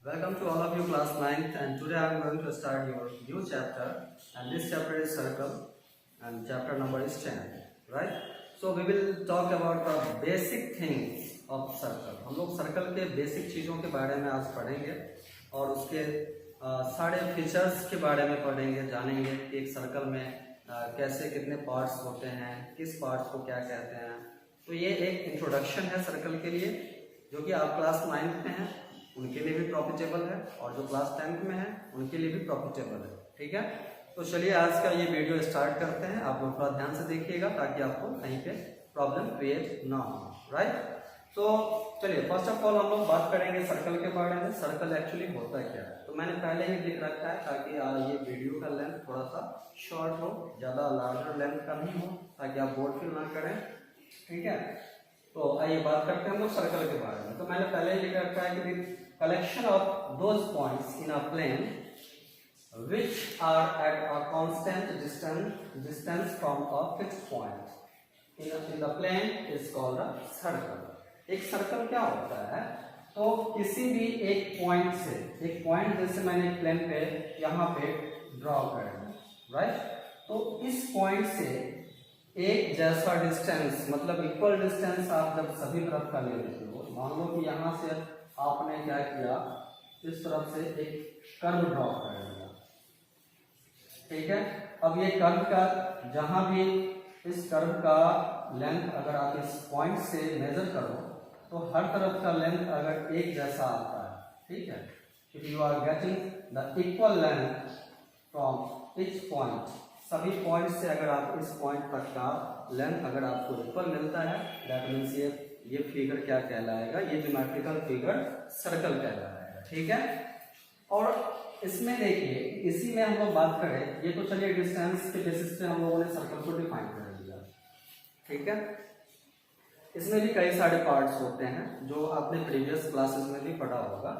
Welcome to all of you class 9th, and today I am going to start your new chapter, and this chapter is circle and chapter number is 10, right? So we will talk about the basic things of circle. हम लोग circle के basic चीज़ों के बारे में आज पढ़ेंगे और उसके सारे फीचर्स के बारे में पढ़ेंगे, जानेंगे कि एक सर्कल में कैसे कितने पार्ट्स होते हैं, किस पार्ट्स को क्या कहते हैं। तो ये एक इंट्रोडक्शन है सर्कल के लिए, जो कि आप क्लास 9th में हैं उनके लिए भी प्रॉफिटेबल है और जो क्लास 10th में है उनके लिए भी प्रॉफिटेबल है। ठीक है, तो चलिए आज का ये वीडियो स्टार्ट करते हैं। आप लोग थोड़ा ध्यान से देखिएगा ताकि आपको कहीं पे प्रॉब्लम क्रिएट ना हो, राइट। तो चलिए फर्स्ट ऑफ ऑल हम लोग बात करेंगे सर्कल के बारे में। सर्कल एक्चुअली होता क्या है, तो मैंने पहले ही लिख रखा है ताकि ये वीडियो का लेंथ थोड़ा सा शॉर्ट हो, ज़्यादा लार्जर लेंथ का नहीं हो, ताकि आप बोर फील ना करें। ठीक है, तो आइए बात करते हैं हम लोग सर्कल के बारे में। तो मैंने पहले ही लिख रखा है कि collection of those points in a plane which are at a constant distance from a fixed point in the plane is called a circle। एक सर्कल क्या होता है, तो किसी भी एक पॉइंट से, एक पॉइंट जैसे मैंने प्लेन पे यहाँ पे ड्रॉ कर दिया, राइट। तो इस पॉइंट से एक जैसा डिस्टेंस, मतलब इक्वल डिस्टेंस आप जब सभी तरफ का ले लेते हो, मान लो कि यहाँ से आपने क्या किया, इस तरफ से एक कर्व ड्रॉ कर दिया। ठीक है, अब ये कर्व का जहां भी इस कर्व का लेंथ अगर आप इस पॉइंट से मेजर करो तो हर तरफ का लेंथ अगर एक जैसा आता है, ठीक है, if you are getting the equal length from each point, सभी पॉइंट से अगर आप इस पॉइंट तक का लेंथ अगर आपको इक्वल मिलता है, दैट मीन्स ये फिगर क्या कहलाएगा, ये ज्योमेट्रिकल फिगर सर्कल कहलाएगा। ठीक है, और इसमें देखिए, इसी में हम लोग बात करें, ये तो चलिए डिस्टेंस के बेसिस पे हम लोगों ने सर्कल को डिफाइन कर दिया। ठीक है, इसमें भी कई सारे पार्ट्स होते हैं जो आपने प्रीवियस क्लासेस में भी पढ़ा होगा,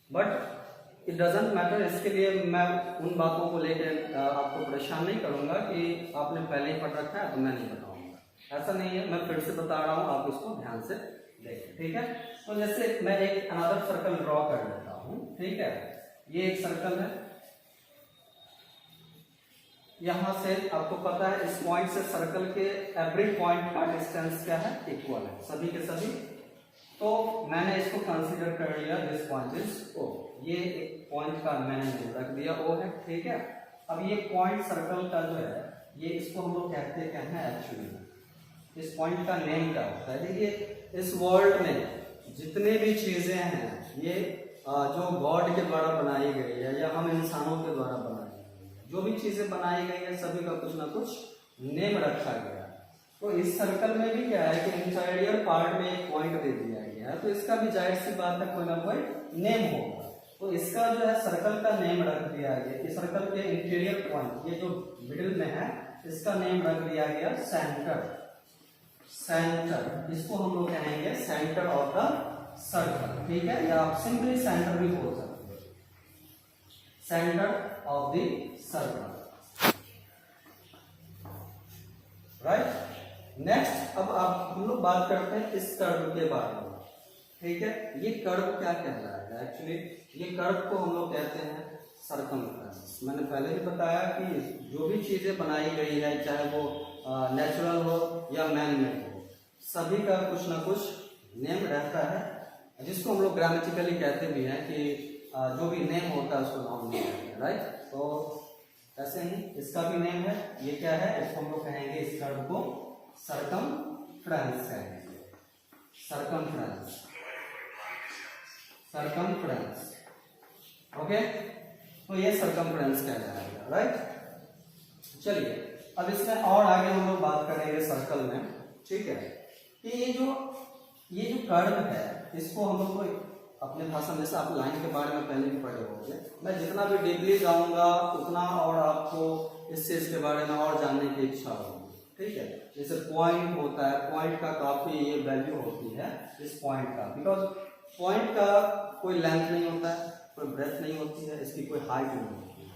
बट इट डजंट मैटर। इसके लिए मैं उन बातों को लेकर आपको परेशान नहीं करूंगा कि आपने पहले ही पढ़ रखा है तो मैं नहीं बताऊंगा, ऐसा नहीं है। मैं फिर से बता रहा हूँ, आप इसको ध्यान से देखें। ठीक है, तो जैसे मैं एक अनदर सर्कल ड्रॉ कर लेता हूँ। ठीक है, ये एक सर्कल है, यहां से आपको पता है इस पॉइंट से सर्कल के एवरी पॉइंट का डिस्टेंस क्या है, इक्वल है, सभी के सभी। तो मैंने इसको कंसीडर कर लिया, दिस पॉइंट इज ओ, ये एक पॉइंट का मैंने रख दिया ओ है। ठीक है, अब ये पॉइंट सर्कल का जो है, ये इसको हम लोग कहते हैं एक्चुअली, इस पॉइंट का नेम क्या होता है। देखिए इस वर्ल्ड में जितने भी चीजें हैं, ये जो गॉड के द्वारा बनाई गई है या हम इंसानों के द्वारा बनाई गई है, जो भी चीजें बनाई गई है सभी का कुछ ना कुछ नेम रखा गया है। तो इस सर्कल में भी क्या है कि इंटीरियर पार्ट में एक पॉइंट दे दिया गया है, तो इसका भी जाहिर सी बात है कोई ना कोई नेम होगा। तो इसका जो है सर्कल का नेम रख दिया गया कि सर्कल के इंटीरियर पॉइंट, ये जो मिडिल में है, इसका नेम रख दिया गया सेंटर। सेंटर, इसको हम लोग कहेंगे सेंटर ऑफ द सर्कल। ठीक है, या आप सिंपली सेंटर भी बोल सकते हो, centre of the circle, right. Next अब आप हम लोग बात करते हैं इस कर्व के बारे में। ठीक है, ये कर्व क्या कहलाएगा, एक्चुअली ये कर्व को हम लोग कहते हैं सर्कमफ्रेंस। मैंने पहले ही बताया कि जो भी चीजें बनाई गई है, चाहे वो नेचुरल हो या मैन मेड हो, सभी का कुछ ना कुछ नेम रहता है, जिसको हम लोग ग्रामेटिकली कहते भी हैं कि जो भी नेम होता है उसको नाउन नेम कहते हैं, राइट। तो ऐसे ही इसका भी नेम है, ये क्या है, इसको हम लोग कहेंगे, इस कर्व को सर्कमफ्रेंस कहेंगे, सर्कमफ्रेंस, सर्कमफ्रेंस। ओके, तो ये सर्कमफ्रेंस कहलाएगा, राइट। चलिए अब इसमें और आगे हम लोग बात करेंगे सर्कल में। ठीक है, कि ये जो कर्व है, इसको हम लोग को अपने भाषा में, जैसे आप लाइन के बारे में पहले भी पढ़े होंगे, मैं जितना भी डीपली जाऊंगा उतना और आपको इस चीज के बारे में और जानने की इच्छा होगी। ठीक है, जैसे पॉइंट होता है, पॉइंट का काफी ये वैल्यू होती है इस पॉइंट का, बिकॉज पॉइंट का कोई लेंथ नहीं होता है, कोई ब्रेथ नहीं होती है, इसकी कोई हाइट नहीं होती है,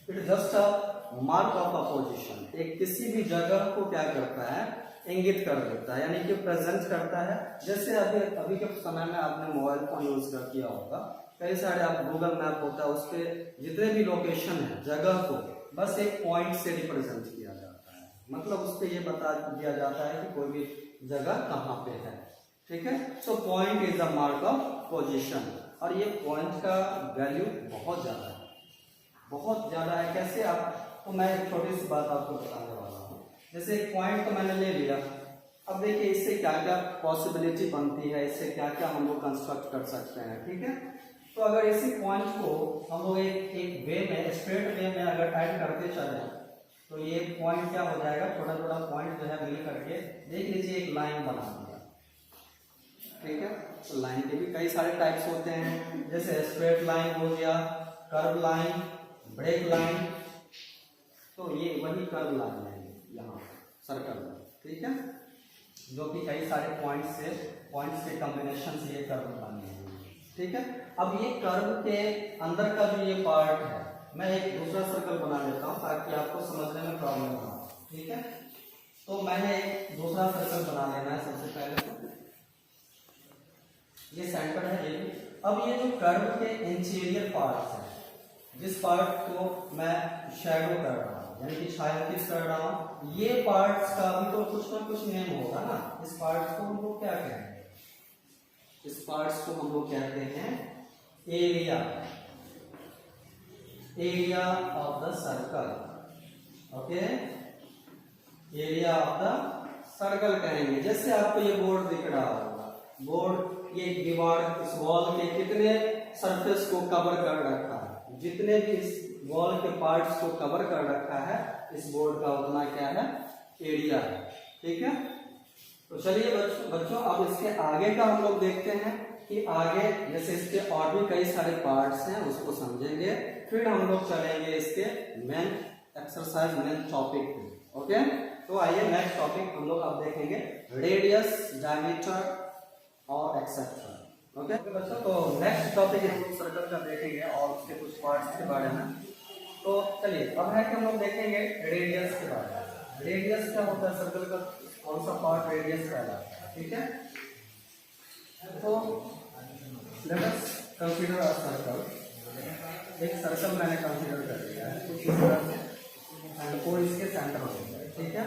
it just a mark of a position. एक किसी भी जगह को क्या करता है, इंगित कर देता है, यानी कि प्रेजेंट करता है। जैसे अभी के समय में आपने मोबाइल फोन यूज कर किया होगा, कई सारे आप गूगल मैप होता है उस पर जितने भी लोकेशन है जगह को बस एक पॉइंट से रिप्रेजेंट किया जाता है, मतलब उस पर ये बता दिया जाता है कि कोई भी जगह कहाँ पे है। ठीक है, so point is the mark of position, और ये पॉइंट का वैल्यू बहुत ज़्यादा है, बहुत ज़्यादा है। कैसे आप, तो मैं एक छोटी सी बात आपको बताने वाला हूँ। जैसे एक पॉइंट तो मैंने ले लिया, अब देखिए इससे क्या क्या पॉसिबिलिटी बनती है, इससे क्या क्या हम लोग कंस्ट्रक्ट कर सकते हैं। ठीक है, तो अगर इसी पॉइंट को हम लोग एक वे में, स्ट्रेट वे में अगर ऐड करते चले तो ये पॉइंट क्या हो जाएगा, थोड़ा थोड़ा पॉइंट जो है मिल करके देख लीजिए एक लाइन बना दिया। ठीक है, तो लाइन के भी कई सारे टाइप्स होते हैं, जैसे स्ट्रेट लाइन हो गया, कर्व लाइन, ब्रेक लाइन, तो ये वही कर्व लाइन है यहाँ सर्कल में। ठीक है, जो कि कई सारे पॉइंट्स के कॉम्बिनेशन से ये कर्व बने हैं। ठीक है, अब ये कर्व के अंदर का जो ये पार्ट है, मैं एक दूसरा सर्कल बना लेता हूँ ताकि आपको समझने में प्रॉब्लम ना हो। ठीक है, तो मैंने एक दूसरा सर्कल बना लेना है सबसे पहले, तो ये सेंटर है ये। अब ये जो कर्व के इंटीरियर पार्ट है, जिस पार्ट को मैं शैडो कर रहा हूँ, यानी कि छायांकित कर रहा हूँ, ये पार्ट्स का भी तो कुछ ना कुछ नेम होगा ना। इस पार्ट्स को हम लोग क्या कहेंगे, इस पार्ट्स को हम लोग कहते हैं area, area of the circle. Okay, area of the circle कहेंगे। जैसे आपको ये बोर्ड दिख रहा होगा, बोर्ड ये दीवार, इस वॉल के कितने सरफेस को कवर कर रखा है, जितने भी इस वॉल के पार्ट्स को कवर कर रखा है इस बोर्ड का, उतना क्या है, एरिया है। ठीक है, तो चलिए बच्चों अब इसके आगे का हम लोग देखते हैं कि आगे जैसे इसके और भी कई सारे पार्ट्स हैं उसको समझेंगे, फिर हम लोग चलेंगे इसके मेन एक्सरसाइज, मेन टॉपिक पे। ओके, तो आइए नेक्स्ट टॉपिक हम लोग अब देखेंगे, रेडियस, डायमीटर और एक्सेट्रा। ओके बच्चों, तो नेक्स्ट टॉपिक हम लोग सर्कल का देखेंगे और उसके कुछ पार्ट्स के बारे में। तो चलिए अब है कि हम लोग देखेंगे रेडियस के बारे में। रेडियस क्या होता है, सर्कल का कौन सा पार्ट रेडियस कहलाता है। ठीक है, तो let us consider a circle. एक सर्कल मैंने कंसीडर कर लिया है कुछ इस तरह से, एंड ओ इसके सेंटर होता है। ठीक है,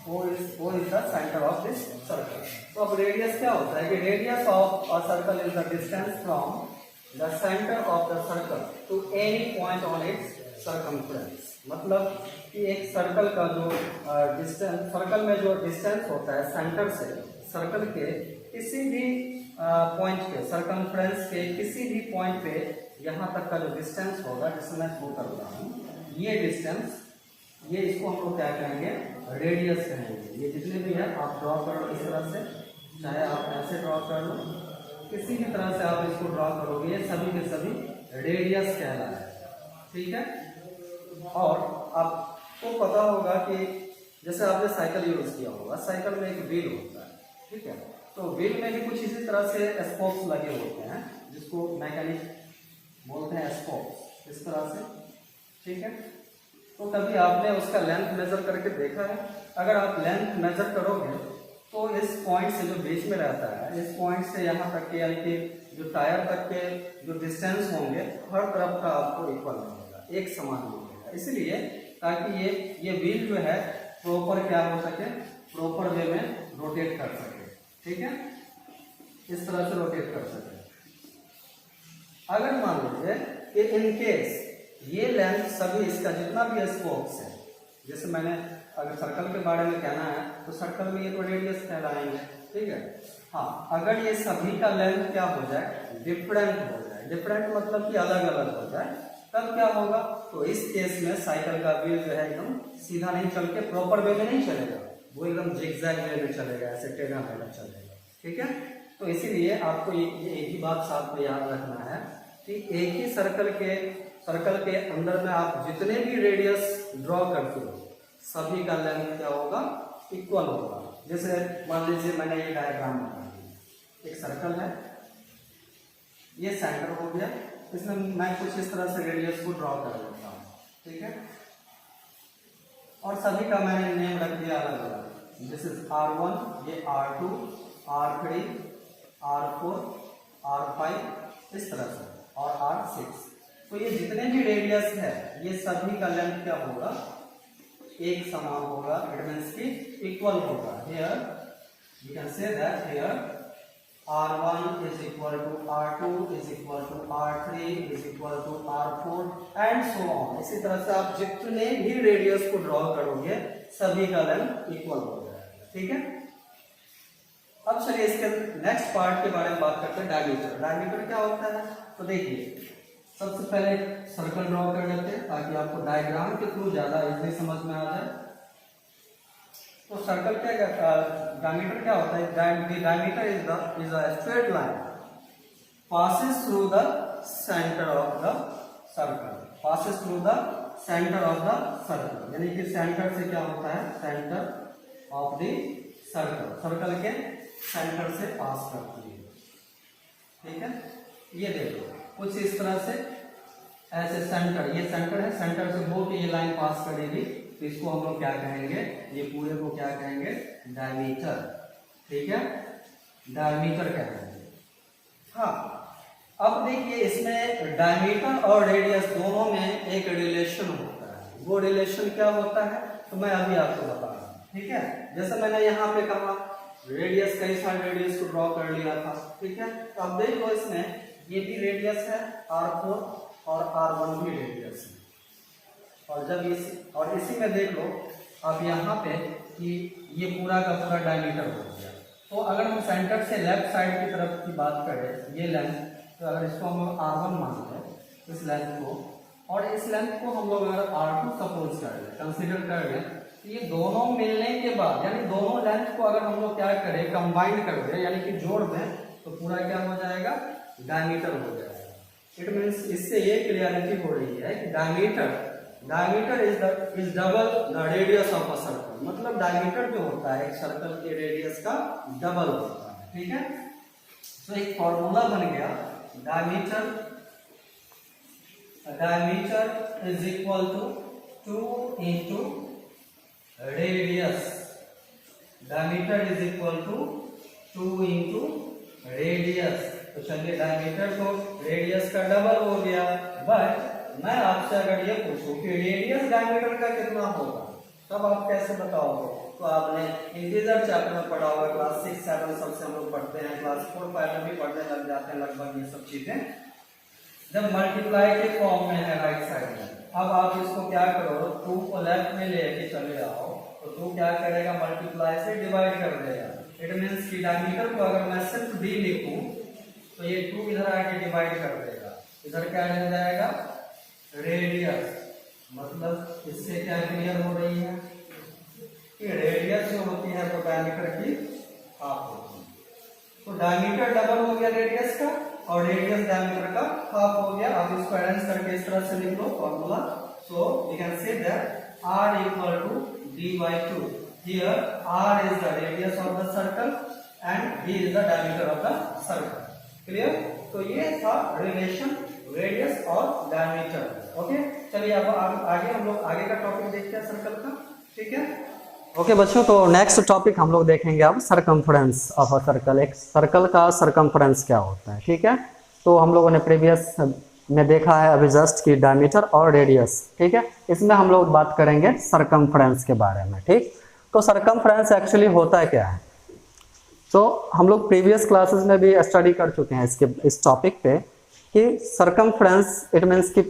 O is the center of this circle. तो अब रेडियस क्या होता है कि radius of a circle is the distance from the centre of the circle to any point on its circumference. मतलब कि एक सर्कल का जो डिस्टेंस, सर्कल में जो डिस्टेंस होता है सेंटर से सर्कल के किसी भी पॉइंट पे, सर्कमफ्रेंस के किसी भी पॉइंट पे यहाँ तक का जो डिस्टेंस होगा, जिसमें मैं शो कर रहा हूँ, ये डिस्टेंस, ये इसको हम लोग क्या कहेंगे, रेडियस कहेंगे। ये जितने भी है आप ड्रॉ कर लो इस तरह से, चाहे आप ऐसे ड्रॉ कर लो, किसी भी तरह से आप इसको ड्रॉ करोगे, ये सभी के सभी रेडियस कहलाएगा। ठीक है, और आपको पता होगा कि जैसे आपने साइकिल यूज किया होगा, साइकिल में एक व्हील होता है। ठीक है, तो व्हील में भी कुछ इसी तरह से स्पोक्स लगे होते हैं, जिसको मैकेनिक बोलते हैं स्पोक्स, इस तरह से। ठीक है, तो कभी आपने उसका लेंथ मेजर करके देखा है? अगर आप लेंथ मेजर करोगे तो इस पॉइंट से जो बीच में रहता है, इस पॉइंट से यहाँ तक के, यानी कि जो टायर तक के जो डिस्टेंस होंगे, हर तरफ का आपको इक्वल मिलेगा, एक समान मिलेगा। इसलिए ताकि ये व्हील जो है प्रॉपर क्या हो सके, प्रॉपर वे में रोटेट कर सके। ठीक है, इस तरह से रोटेट कर सके। अगर मान लीजिए कि इन केस ये लेंथ सभी, इसका जितना भी स्पोक्स है, जैसे मैंने अगर सर्कल के बारे में कहना है तो सर्कल में ये तो रेडियस कहलाएंगे। ठीक है, हाँ, अगर ये सभी का लेंथ क्या हो जाए, डिफरेंट हो जाए, डिफरेंट मतलब कि अलग अलग हो जाए, तब क्या होगा, तो इस केस में साइकिल का व्हील जो है एकदम सीधा नहीं चल के प्रॉपर वे में नहीं चलेगा, वो एकदम जिगजैग वे में चलेगा, ऐसे टेढ़ा मेढ़ा चलेगा। ठीक है, तो इसीलिए आपको ये एक ही बात साथ में याद रखना है कि एक ही सर्कल के अंदर में आप जितने भी रेडियस ड्रॉ करते हो, सभी का लेंथ क्या होगा, इक्वल होगा। जैसे मान लीजिए मैंने ये डायग्राम बना दिया, एक सर्कल है, ये सेंटर हो गया, इसमें मैं कुछ इस तरह से रेडियस को ड्रॉ कर लेता हूँ। ठीक है, और सभी का मैंने नेम रख दिया अलग अलग, जैसे R1, ये R2, R3, R4, R5, इस तरह से। और R6। तो ये जितने भी रेडियस है ये सभी का लेंथ क्या होगा, एक समान होगा, इट मींस की इक्वल होगा। Here you can say that here R1 is equal to R2 is equal to R3 is equal to R4 and so on। इसी तरह से आप जितने भी रेडियस को ड्रॉ करोगे सभी का लेंथ इक्वल हो जाएगा, ठीक है। अब चलिए इसके नेक्स्ट पार्ट के बारे में बात करते हैं, डायमीटर। डायमीटर क्या होता है, तो देखिए सबसे पहले सर्कल ड्रॉ कर लेते हैं ताकि आपको डायग्राम के थ्रू ज्यादा इजीली समझ में आ जाए। तो सर्कल क्या, डायमीटर क्या होता है, diameter is a straight line passes through the center of the circle, passes through the center of the circle, यानी कि सेंटर से क्या होता है, centre of the circle, circle के सेंटर से पास करती है, ठीक है। ये देखो कुछ इस तरह से ऐसे सेंटर, ये सेंटर है, सेंटर से होकर ये लाइन पास करेगी, तो इसको हम लोग क्या कहेंगे, ये पूरे को क्या कहेंगे, डायमीटर, ठीक है, डायमीटर कहेंगे। हाँ अब देखिए इसमें डायमीटर और रेडियस दोनों में एक रिलेशन होता है, वो रिलेशन क्या होता है तो मैं अभी आपको बता रहा हूँ, ठीक है। जैसे मैंने यहाँ पे कहा रेडियस, कई सारे रेडियस को ड्रॉ कर लिया था, ठीक है। तो अब देखो इसमें ये भी रेडियस है R4 और R1 भी रेडियस है, और जब इसी में देख लो अब यहाँ पे कि ये पूरा का पूरा डायमीटर हो गया। तो अगर हम सेंटर से लेफ्ट साइड की तरफ की बात करें, ये लेंथ, तो अगर इसको हम लोग R1 मान लें इस लेंथ को, और इस लेंथ को हम लोग अगर R2 सपोज कर लें, कंसिडर कर लें, तो ये दोनों मिलने के बाद यानी दोनों लेंथ को अगर हम लोग क्या करें, कंबाइन कर दें यानी कि जोड़ दें, तो पूरा क्या हो जाएगा, डायमीटर हो जाएगा। इट मीन्स इससे ये क्लियरिटी हो रही है कि diameter is double the radius of a circle, मतलब डायमीटर जो होता है एक सर्कल के रेडियस का डबल होता है, ठीक है। तो एक फॉर्मूला बन गया, diameter is equal to 2 into radius, diameter is equal to 2 into radius. तो चलिए डायमीटर तो रेडियस का डबल हो गया, बट मैं आपसे अगर ये पूछूं कि रेडियस डायमीटर का कितना होगा, तब आप कैसे बताओगे। तो आपने इंटीजर चैप्टर में पढ़ा होगा, क्लास 6, 7 सबसे हम लोग पढ़ते हैं, क्लास 4, 5 में भी पढ़ने लग जाते हैं लगभग ये सब चीजें, जब मल्टीप्लाई के फॉर्म में है राइट साइड में। अब आप इसको क्या करो, 2 को लेफ्ट में लेके चले आओ, तो 2 क्या करेगा, मल्टीप्लाई से डिवाइड कर देगा। इट मीन्स की डायमीटर को अगर मैं सिर्फ d लिखूं तो ये 2 इधर आके डिवाइड कर देगा, इधर क्या रह जाएगा, रेडियस। मतलब इससे क्या क्लियर हो रही है कि रेडियस जो होती है वो डायमीटर की हाफ होती है। तो डायमीटर डबल हो गया रेडियस का, और रेडियस डायमीटर का हाफ हो गया। अब इसको अरेंज करके इस तरह से लिख लो formula. So we can say that R equal to d/2। Here R is the radius of the circle and d is the diameter of the circle. Clear. तो ये था रिलेशन रेडियस और डायमीटर। ओके, चलिए अब आगे हम लोग आगे का टॉपिक देखते हैं सर्कल का, ठीक है। ओके बच्चों, तो नेक्स्ट टॉपिक हम लोग देखेंगे अब सरकमफ्रेंस ऑफ अ सर्कल। एक सर्कल का सरकमफ्रेंस क्या होता है, ठीक है। तो हम लोगों ने प्रीवियस में देखा है अभी जस्ट की डायमीटर और रेडियस, ठीक है। इसमें हम लोग बात करेंगे सरकमफ्रेंस के बारे में, ठीक। तो सरकमफ्रेंस एक्चुअली होता है क्या है, तो हम लोग प्रीवियस क्लासेस में भी स्टडी कर चुके हैं इस टॉपिक पे कि सरकमफ्रेंस इट मीन्स की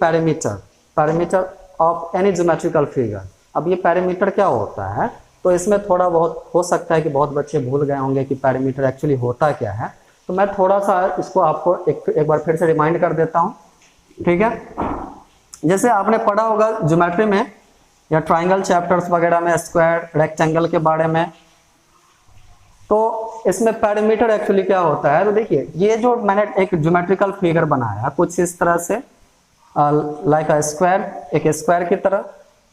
parameter of any geometrical figure. अब ये पैरामीटर क्या होता है, तो इसमें थोड़ा बहुत हो सकता है कि बहुत बच्चे भूल गए होंगे कि पैरामीटर एक्चुअली होता क्या है। तो मैं थोड़ा सा इसको आपको एक बार फिर से रिमाइंड कर देता हूँ, ठीक है। जैसे आपने पढ़ा होगा ज्योमेट्री में या ट्राइंगल चैप्टर्स वगैरह में, स्क्वायर रेक्टेंगल के बारे में, तो इसमें पैरामीटर एक्चुअली क्या होता है। तो देखिए ये जो मैंने एक ज्योमेट्रिकल फिगर बनाया कुछ इस तरह से लाइक अ स्क्वायर, एक स्क्वायर की तरह,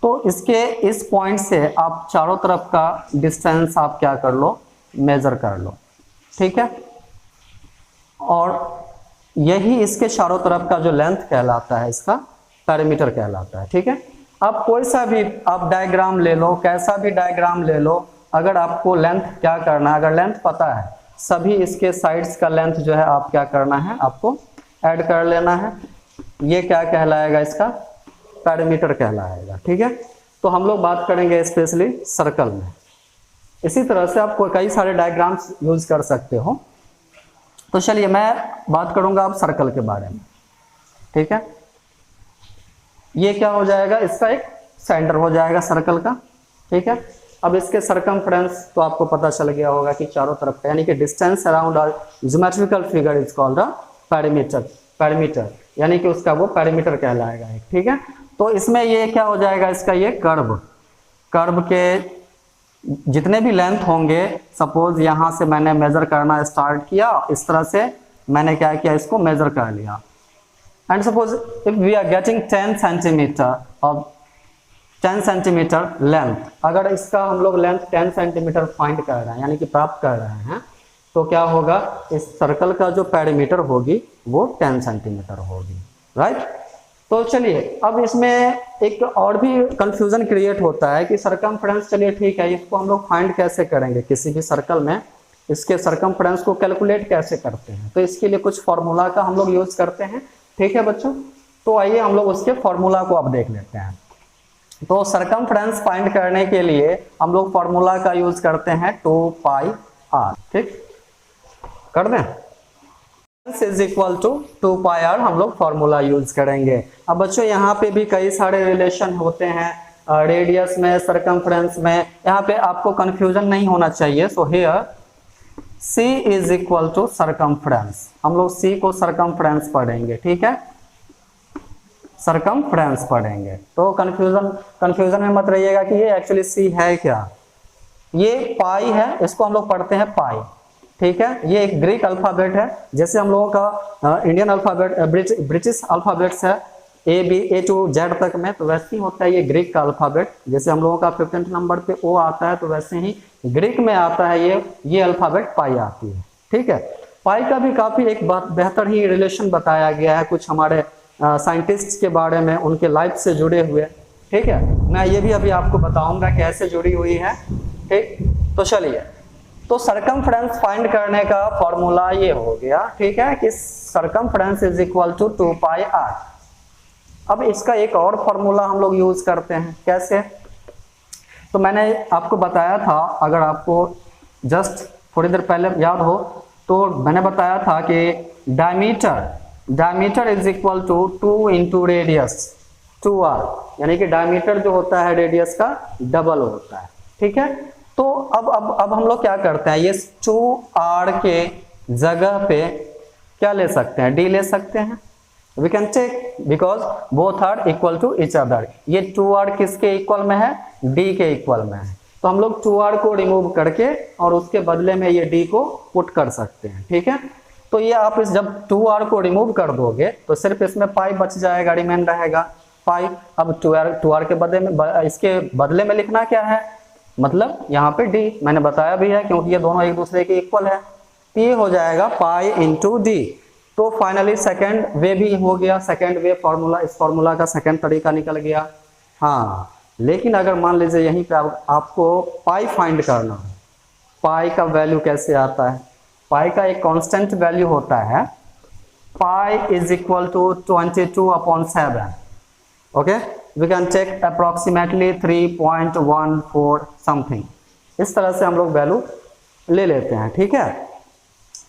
तो इसके इस पॉइंट से आप चारों तरफ का डिस्टेंस आप क्या कर लो, मेजर कर लो, ठीक है। और यही इसके चारों तरफ का जो लेंथ कहलाता है इसका पैरामीटर कहलाता है, ठीक है। आप कोई सा भी आप डायग्राम ले लो, कैसा भी डायग्राम ले लो, अगर आपको लेंथ क्या करना है, अगर लेंथ पता है, सभी इसके साइड्स का लेंथ जो है आप क्या करना है, आपको ऐड कर लेना है। ये क्या कहलाएगा, इसका पेरीमीटर कहलाएगा। ठीक है, तो हम लोग बात करेंगे स्पेशली सर्कल में। इसी तरह से आप कई सारे डायग्राम्स यूज कर सकते हो। तो चलिए मैं बात करूंगा अब सर्कल के बारे में। ठीक है, ये क्या हो जाएगा, इसका एक सेंटर हो जाएगा सर्कल का। ठीक है, अब इसके सरकमफ्रेंस तो आपको पता चल गया होगा कि चारों तरफ, यानी कि distance around a geometrical figure is called a perimeter. Perimeter यानी कि उसका वो पेरीमीटर कहलाएगा एक। ठीक है, तो इसमें ये क्या हो जाएगा, इसका ये कर्व के जितने भी लेंथ होंगे, सपोज यहाँ से मैंने मेजर करना स्टार्ट किया, इस तरह से मैंने क्या किया, इसको मेजर कर लिया। And suppose if we are getting 10 centimetre of 10 centimetre length, अगर इसका हम लोग लेंथ 10 सेंटीमीटर फाइंड कर रहे हैं, यानी कि प्राप्त कर रहे हैं, तो क्या होगा, इस सर्कल का जो पेरीमीटर होगी वो 10 सेंटीमीटर होगी। राइट, तो चलिए अब इसमें एक और भी कंफ्यूजन क्रिएट होता है कि सरकमफ्रेंस, चलिए ठीक है, इसको हम लोग फाइंड कैसे करेंगे किसी भी सर्कल में, इसके सरकमफ्रेंस को कैलकुलेट कैसे करते हैं। तो इसके लिए कुछ फॉर्मूला का हम लोग यूज करते हैं। ठीक है बच्चों, तो आइए हम लोग उसके फॉर्मूला को अब देख लेते हैं। तो सरकमफ्रेंस फाइंड करने के लिए हम लोग फॉर्मूला का यूज करते हैं 2πr। ठीक, कर दें, इज इक्वल टू 2πr हम लोग फॉर्मूला यूज करेंगे। अब बच्चों यहाँ पे भी कई सारे रिलेशन होते हैं, रेडियस में, सरकमफ्रेंस में, यहाँ पे आपको कंफ्यूजन नहीं होना चाहिए। So here c is equal to circumference, हम लोग c को सरकमफ्रेंस पढ़ेंगे। ठीक है, सरकमफ्रेंस पढ़ेंगे, तो कंफ्यूजन में मत रहिएगा कि ये एक्चुअली c है क्या। ये पाई है, इसको हम लोग पढ़ते हैं पाई। ठीक है, ये एक ग्रीक अल्फाबेट है, जैसे हम लोगों का इंडियन अल्फाबेट, ब्रिटिश अल्फाबेट्स है A to Z तक में, तो वैसे ही होता है ये ग्रीक का अल्फाबेट। जैसे हम लोगों का 15th नंबर पे O आता है, तो वैसे ही ग्रीक में आता है ये अल्फाबेट पाई आती है। ठीक है, पाई का भी काफी एक बेहतर ही रिलेशन बताया गया है कुछ हमारे साइंटिस्ट के बारे में, उनके लाइफ से जुड़े हुए। ठीक है, मैं ये भी अभी आपको बताऊंगा कैसे जुड़ी हुई है। ठीक, तो चलिए, तो सरकमफ्रेंस फाइंड करने का फॉर्मूला ये हो गया। ठीक है, कि circumference is equal to 2πr। अब इसका एक और फॉर्मूला हम लोग यूज करते हैं, कैसे, तो मैंने आपको बताया था, अगर आपको जस्ट थोड़ी देर पहले याद हो, तो मैंने बताया था कि diameter is equal to 2 into radius 2r, यानी कि डायमीटर जो होता है रेडियस का डबल होता है। ठीक है, तो अब हम लोग क्या करते हैं, ये 2r के जगह पे क्या ले सकते हैं, d ले सकते हैं। We can take, because both are equal to each other. ये 2r किसके इक्वल में है, d के इक्वल में है, तो हम लोग 2r को रिमूव करके और उसके बदले में ये d को पुट कर सकते हैं। ठीक है, तो ये आप जब 2r को रिमूव कर दोगे तो सिर्फ इसमें पाई बच जाएगा, रिमेन रहेगा पाई। अब 2r के बदले में, इसके बदले में लिखना क्या है, मतलब यहाँ पे d मैंने बताया भी है, क्योंकि ये दोनों एक दूसरे के इक्वल है, तो ये हो जाएगा पाई इंटू d। तो फाइनली सेकेंड वे भी हो गया, सेकेंड वे फॉर्मूला, इस फॉर्मूला का सेकेंड तरीका निकल गया। हाँ, लेकिन अगर मान लीजिए यहीं पे आपको पाई फाइंड करना है, पाई का वैल्यू कैसे आता है, पाई का एक कांस्टेंट वैल्यू होता है, pi is equal to 22/7। Okay, we can take approximately 3.14 something, इस तरह से हम लोग वैल्यू ले लेते हैं। ठीक है,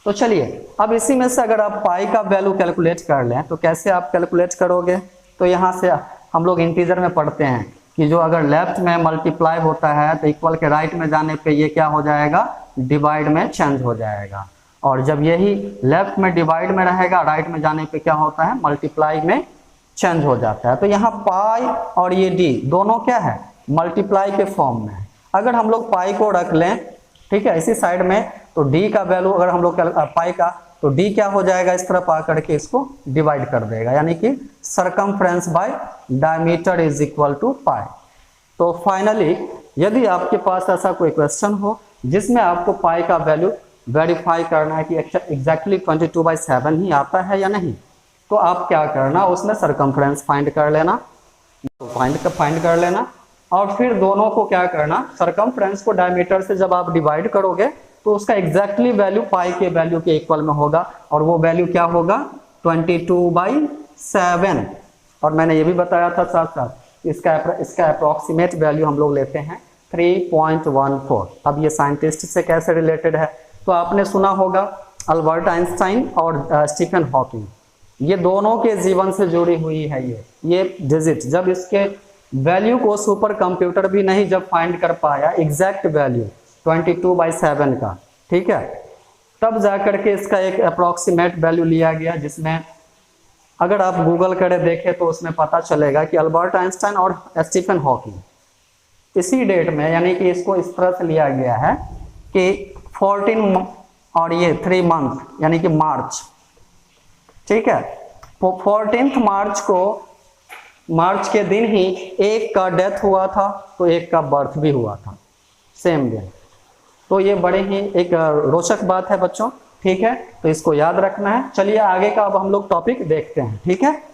तो चलिए अब इसी में से अगर आप पाई का वैल्यू कैलकुलेट कर लें, तो कैसे आप कैलकुलेट करोगे, तो यहाँ से हम लोग इंटीजर में पढ़ते हैं कि जो अगर लेफ्ट में मल्टीप्लाई होता है तो इक्वल के राइट में जाने पे ये क्या हो जाएगा, डिवाइड में चेंज हो जाएगा, और जब यही लेफ्ट में डिवाइड में रहेगा, राइट में जाने पे क्या होता है, मल्टीप्लाई में चेंज हो जाता है। तो यहाँ पाई और ये डी दोनों क्या है, मल्टीप्लाई के फॉर्म में है। अगर हम लोग पाई को रख लें, ठीक है, इसी साइड में, तो डी का वैल्यू अगर हम लोग पाई का, तो डी क्या हो जाएगा, इस तरफ आकर के इसको डिवाइड कर देगा, यानी कि circumference by diameter is equal to pi. तो फाइनली यदि आपके पास ऐसा कोई क्वेश्चन हो जिसमें आपको पाई का वैल्यू वेरीफाई करना है कि एग्जैक्टली 22/7 ही आता है या नहीं, तो आप क्या करना, उसमें सरकमफ्रेंस फाइंड कर लेना, फाइंड कर लेना, और फिर दोनों को क्या करना, सरकमफ्रेंस को डायमीटर से जब आप डिवाइड करोगे तो उसका एग्जैक्टली वैल्यू पाई के वैल्यू के इक्वल में होगा, और वो वैल्यू क्या होगा, 22/7, और मैंने ये भी बताया था साथ साथ इसका अप्रोक्सीमेट वैल्यू हम लोग लेते हैं 3.14। अब ये साइंटिस्ट से कैसे रिलेटेड है, तो आपने सुना होगा अल्बर्ट आइंस्टाइन और स्टीफन हॉकिंग, ये दोनों के जीवन से जुड़ी हुई है ये डिजिट। जब इसके वैल्यू को सुपर कंप्यूटर भी नहीं जब फाइंड कर पाया एग्जैक्ट वैल्यू 22/7 का, ठीक है, तब जाकर के इसका एक अप्रोक्सीमेट वैल्यू लिया गया, जिसमें अगर आप गूगल करे देखें तो उसमें पता चलेगा कि अल्बर्ट आइंस्टाइन और स्टीफन हॉकिंग इसी डेट में, यानी कि इसको इस तरह से लिया गया है कि 14 और ये 3 मंथ यानी कि मार्च, ठीक है, 14 मार्च को, मार्च के दिन ही एक का डेथ हुआ था तो एक का बर्थ भी हुआ था सेम डे। तो ये बड़े ही एक रोचक बात है बच्चों, ठीक है, तो इसको याद रखना है। चलिए आगे का अब हम लोग टॉपिक देखते हैं, ठीक है।